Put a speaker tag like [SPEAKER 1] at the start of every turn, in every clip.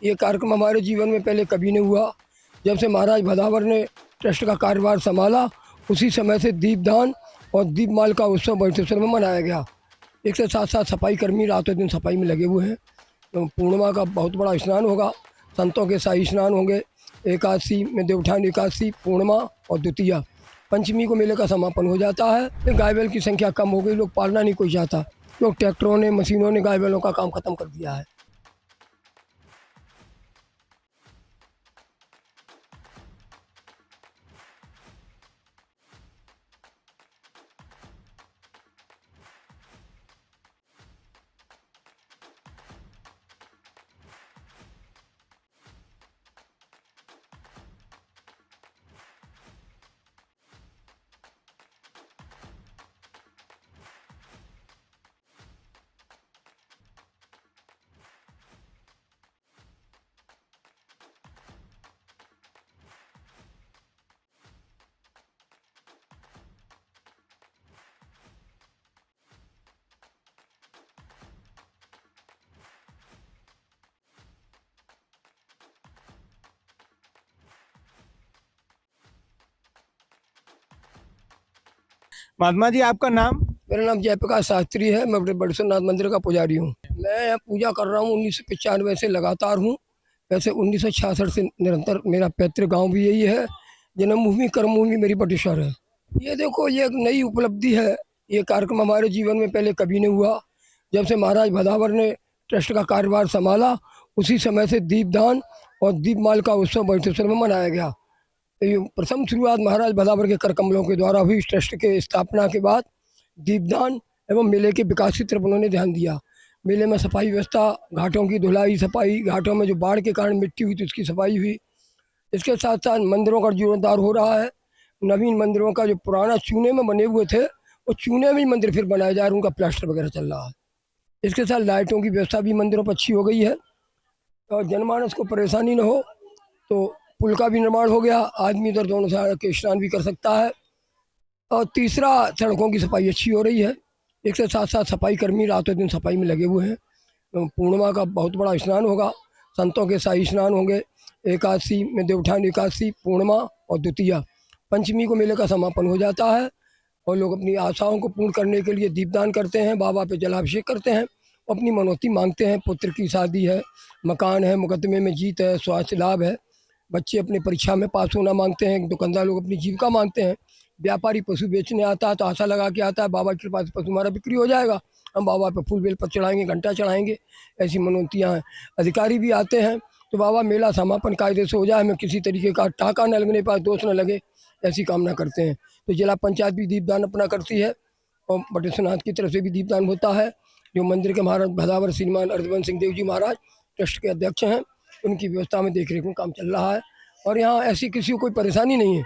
[SPEAKER 1] ये कार्यक्रम हमारे जीवन में पहले कभी नहीं हुआ। जब से महाराज भदावर ने ट्रस्ट का कार्यभार संभाला, उसी समय से दीपदान और दीपमाल का उत्सव बड़ेश्वर में मनाया गया। इसके साथ साथ सफाई कर्मी रातों दिन सफाई में लगे हुए हैं। तो पूर्णिमा का बहुत बड़ा स्नान होगा, संतों के शाही स्नान होंगे। एकादशी में देवउठान एकादशी, पूर्णिमा और द्वितीया, पंचमी को मेले का समापन हो जाता है। गाय बैल की संख्या कम हो गई, लोग पालना नहीं कोई चाहता, क्योंकि ट्रैक्टरों ने, मशीनों ने गाय बैलों का काम खत्म कर दिया है।
[SPEAKER 2] महात्मा जी, आपका नाम?
[SPEAKER 1] मेरा नाम जयप्रकाश शास्त्री है। मैं बड़ेश्वर नाथ मंदिर का पुजारी हूँ। मैं यहाँ पूजा कर रहा हूँ 1995 से लगातार हूँ। वैसे 1966 से निरंतर मेरा पैतृक गांव भी यही है। जन्मभूमि कर्मभूमि मेरी बटेश्वर है। ये देखो, ये एक नई उपलब्धि है। ये कार्यक्रम हमारे जीवन में पहले कभी नहीं हुआ। जब से महाराज भदावर ने ट्रस्ट का कार्यभार संभाला, उसी समय से दीपदान और दीपमाल का उत्सव बड़ेश्वर में मनाया गया। ये प्रथम शुरुआत महाराज भदावर के कर कमलों के द्वारा हुई। ट्रस्ट के स्थापना के बाद दीपदान एवं मेले के विकास की तरफ उन्होंने ध्यान दिया। मेले में सफाई व्यवस्था, घाटों की धुलाई सफाई, घाटों में जो बाढ़ के कारण मिट्टी हुई थी उसकी सफाई हुई। इसके साथ साथ मंदिरों का जीर्णोद्धार हो रहा है। नवीन मंदिरों का जो पुराना चूने में बने हुए थे, वो चूने में ही मंदिर फिर बनाए जा रहे हैं, उनका प्लास्टर वगैरह चल रहा है। इसके साथ लाइटों की व्यवस्था भी मंदिरों पर अच्छी हो गई है और जनमानस को परेशानी न हो तो पुल का भी निर्माण हो गया। आदमी इधर दोनों साइड के स्नान भी कर सकता है। और तीसरा, सड़कों की सफाई अच्छी हो रही है। इसके साथ साथ सफाई कर्मी रातों दिन सफाई में लगे हुए हैं। तो पूर्णिमा का बहुत बड़ा स्नान होगा, संतों के शाही स्नान होंगे। एकादशी में देवउठान एकादशी, पूर्णिमा और द्वितीया, पंचमी को मेले का समापन हो जाता है। और लोग अपनी आशाओं को पूर्ण करने के लिए दीपदान करते हैं, बाबा पे जलाभिषेक करते हैं, अपनी मनौती मांगते हैं। पुत्र की शादी है, मकान है, मुकदमे में जीत है, स्वास्थ्य लाभ है, बच्चे अपने परीक्षा में पास होना मांगते हैं, दुकानदार लोग अपनी जीविका मांगते हैं, व्यापारी पशु बेचने आता है तो आशा लगा के आता है बाबा के पास पशु हमारा बिक्री हो जाएगा, हम बाबा पे फूल बेल पर चढ़ाएंगे, घंटा चढ़ाएंगे। ऐसी मनोतियाँ हैं। अधिकारी भी आते हैं तो बाबा मेला समापन कायदे से हो जाए, हमें किसी तरीके का टाका न लगने पास, दोष न लगे, ऐसी कामना करते हैं। तो जिला पंचायत भी दीपदान अपना करती है और बटेश्वर नाथ की तरफ से भी दीपदान होता है। जो मंदिर के महाराज भदावर श्रीमान अर्धवंश सिंह देव जी महाराज ट्रस्ट के अध्यक्ष हैं, उनकी व्यवस्था में देख रेख में काम चल रहा है। और यहाँ ऐसी किसी को कोई परेशानी नहीं है।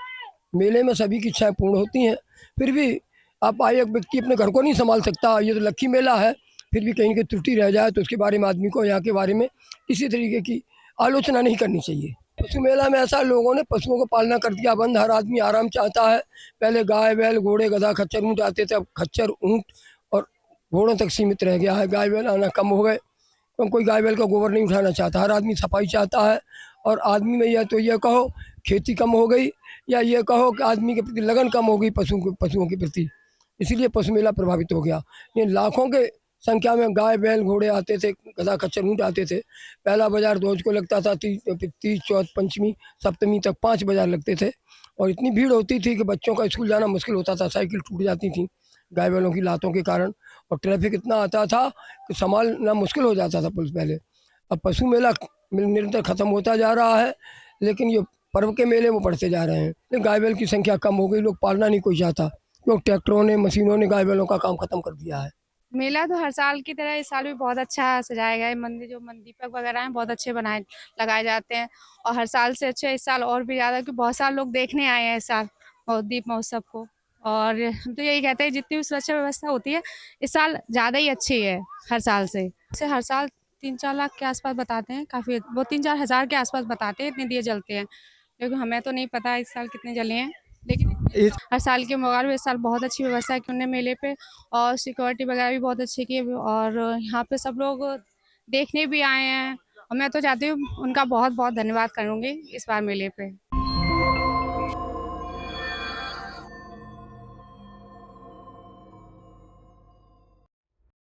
[SPEAKER 1] मेले में सभी की इच्छाएं पूर्ण होती हैं। फिर भी आप आए, एक व्यक्ति अपने घर को नहीं संभाल सकता, ये तो लक्की मेला है, फिर भी कहीं की त्रुटि रह जाए तो उसके बारे में आदमी को यहाँ के बारे में किसी तरीके की आलोचना नहीं करनी चाहिए। पशु मेला में ऐसा लोगों ने पशुओं को पालना कर दिया बंद। हर आदमी आराम चाहता है। पहले गाय बैल घोड़े गधा खच्चर ऊँट आते थे, अब खच्चर ऊँट और घोड़ों तक सीमित रह गया है। गाय बैल आना कम हो गए, तो कोई गाय बैल का गोबर नहीं उठाना चाहता। हर आदमी सफाई चाहता है। और आदमी में यह तो यह कहो खेती कम हो गई, या ये कहो कि आदमी के प्रति लगन कम हो गई पशुओं के प्रति, इसलिए पशु मेला प्रभावित हो गया। ये लाखों के संख्या में गाय बैल घोड़े आते थे, गधा खच्चर ऊँट आते थे। पहला बाजार रोज को लगता था, तीज चौथ पंचमी सप्तमी तक 5 बाजार लगते थे। और इतनी भीड़ होती थी कि बच्चों का स्कूल जाना मुश्किल होता था, साइकिल टूट जाती थी गाय बैलों की लातों के कारण। और ट्रैफिक इतना आता था कि संभालना मुश्किल हो जाता था पुलिस पहले। अब पशु मेला निरंतर खत्म होता जा रहा है, लेकिन ये पर्व के मेले वो बढ़ते जा रहे हैं। गाय बैल की संख्या कम हो गई, लोग पालना नहीं कोई चाहता, क्योंकि ट्रैक्टरों ने, मशीनों ने गाय बैलों का काम खत्म कर दिया है।
[SPEAKER 3] मेला तो हर साल की तरह इस साल भी बहुत अच्छा सजाया गया है। मंदिर जो दीपक वगैरह हैं बहुत अच्छे लगाए जाते हैं, और हर साल से अच्छे इस साल और भी ज़्यादा, क्योंकि बहुत सारे लोग देखने आए हैं इस साल और दीप महोत्सव को। और हम तो यही कहते हैं, जितनी भी सुरक्षा व्यवस्था होती है इस साल ज़्यादा ही अच्छी है हर साल से। हर साल 3-4 लाख के आसपास बताते हैं, काफ़ी वो 3-4 हज़ार के आसपास बताते हैं इतने दिए जलते हैं, क्योंकि हमें तो नहीं पता इस साल कितने जले हैं। लेकिन हर साल के मुकाबले इस साल बहुत अच्छी व्यवस्था की उन्होंने मेले पे, और सिक्योरिटी वगैरह भी बहुत अच्छी की है। और यहाँ पे सब लोग देखने भी आए हैं और मैं तो चाहती हूँ उनका बहुत बहुत धन्यवाद करूँगी इस बार मेले पे।